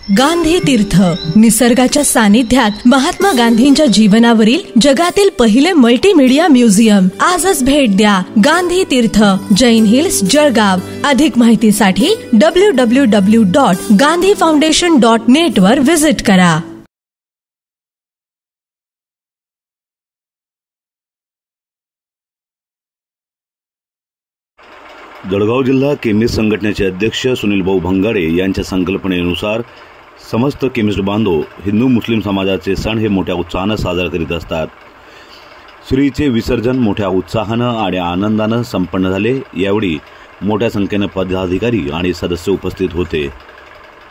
गांधी तीर्थ, निसर्गाच्या सानिध्यात महात्मा गांधींच्या जीवनावरील जगातील पहिले मल्टीमीडिया म्युझियम. आजच भेट द्या. गांधी तीर्थ, जैन हिल्स, जळगाव. अधिक माहितीसाठी www.gandhifoundation.net वर विजिट करा. जळगाव जिल्हा केमिस्ट संघटनेचे अध्यक्ष सुनील भाऊ भंगारे यांच्या संकल्पनेनुसार समस्त केमिस्ट बांधव हिंदू मुस्लिम समाजाचे सण हे मोठ्या उत्साहाने साजरा करीत असतात. श्रीचे विसर्जन मोठ्या उत्साहानं आणि आनंदानं संपन्न झाले. यावेळी मोठ्या संख्येने पदाधिकारी आणि सदस्य उपस्थित होते.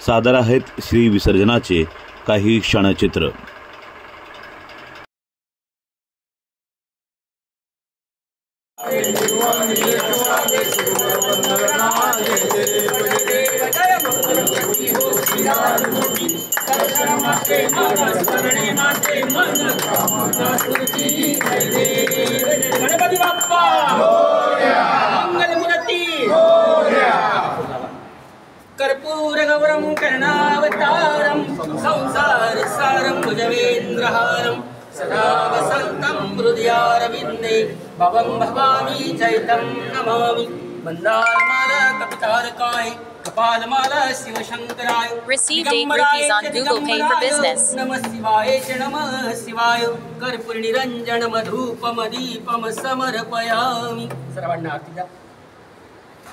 सादर आहेत श्री विसर्जनाचे काही क्षणचित्र. गणपती बाप्पा मंगलमूर्ती कर्पूर गौरम कर्णावतारम संसार सारम भुजवेंद्रहारम सदा वसंतम हृदयारविंदे भवं भवामी चैतं नमामि. Mandarmala कपितारकाय कपालमाला शिवशंकराय. Receive date rupees on Google Pay for business. नमः शिवाय च नमः शिवाय. कर्पूर निरंजन मधूपम दीपम समर्पयामि. सर्वांना आरती द्या.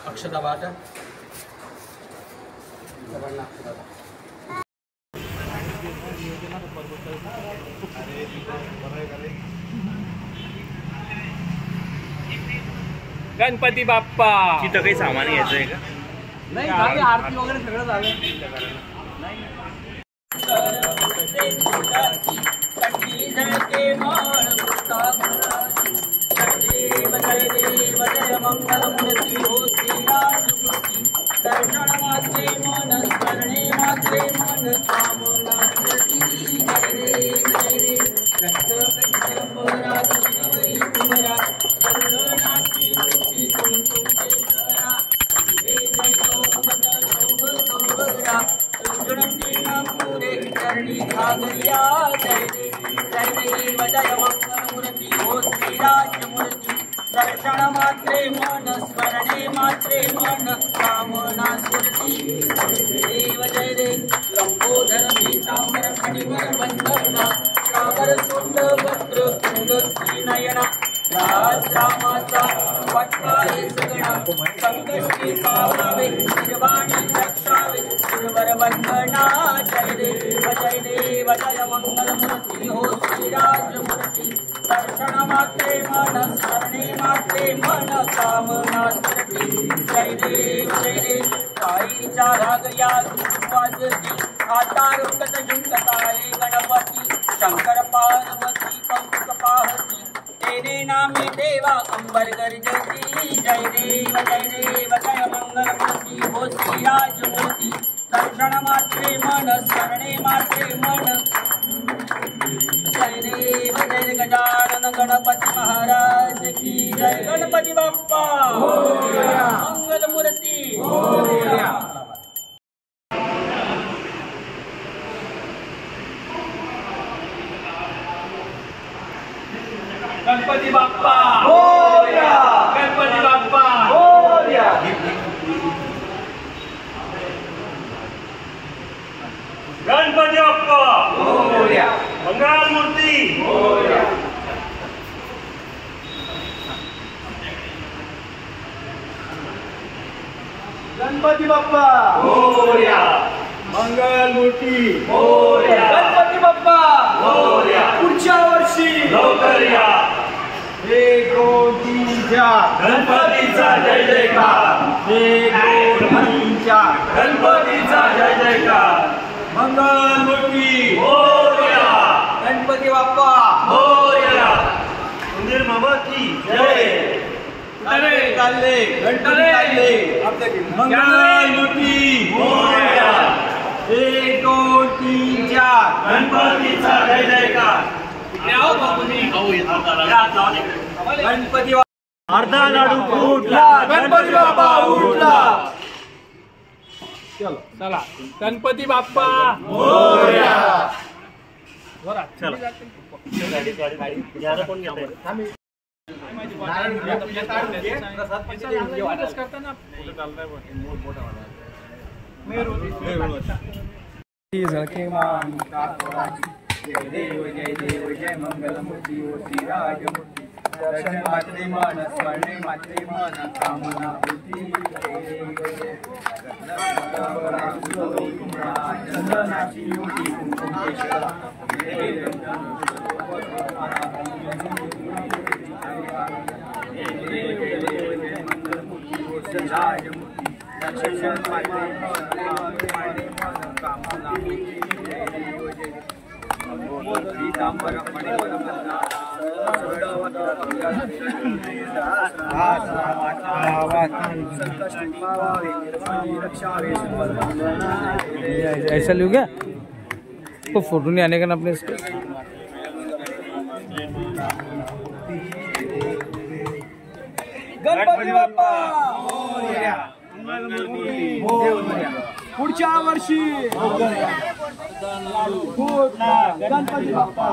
अक्षता वाटा. सर्वांना अक्षता द्या. गणपती बाप्पा. तिथं काही सामान घ्यायचं आहे का? नाही, आरती वगैरे सगळं झालं. दर्शन मात्रे मन स्मरणे मात्रे मन कामना स्फूर्ती. देव जय देव लंबोदर पीतांबर फणिवर वंदना सागर सुंद वस्त्र कुंड श्रीनयना. रामाचा पटकाय सगळा संकष्टी पावावे निर्वाणी रक्षावे सुरवर वंदना. जय देव जय मंगलमूर्ती हो श्रीराजमूर्ती. दर्शन मात्रे मन स्मरणे मात्रे मन कामना स्फूर्ती. जय देव काळीचा राग या वाजती आता रुकत जिंकताये गणपती. शंकर पार्वती कौतुक पाहती तेने नामे देवा अंबर गर्जती. जय देव जय मंगलमूर्ती हो श्रीराजमूर्ती. दर्शन मात्रे मन स्मरणे मात्रे मन. जय देव जय गजानन गणपती महाराज की जय. गणपती बाप्पा मंगलमूर्ती. गणपती बाप्पा मोरया. गणपती बाप्पा मोरया. गणपती बाप्पा मोरया. मंगलमूर्ती मोरया. गणपती बाप्पा मोरया. मंगलमूर्ती मोरया. गणपती बाप्पा मोरया. पुढच्या वर्षी लवकर या. 1 2 3 4 गणपतीचा जय जयकार. 1 2 3 4 गणपतीचा जय जयकार. मंगलमूर्ती मोरया. गणपती बाप्पा मोरया. मंदिर मामाची जय. चालले गणपती चालले. मंगलमूर्ती मोरया. 1 2 3 4 गणपतीचा जय जयकार. गणपती अर्धा लाडू फुटला. गणपती बाप्पा उठला. चला गणपती बाप्पा जय देव जय मंगलमूर्ती ओ श्रीराजमूर्ती दर्शन मात्रे मन स्मरणे मात्रे मन कामना पूर्ती चंदनाची योगी कुंकुमेश्वरा मंगलमूर्ती ओ श्रीराजमूर्ती दर्शन मात्रे मन कामना पूर्ती ऐसा लू क्या तो फोटो नहीं आने का ना अपने इसके गणपती बाप्पा पुढच्या वर्षी गणपती बाप्पा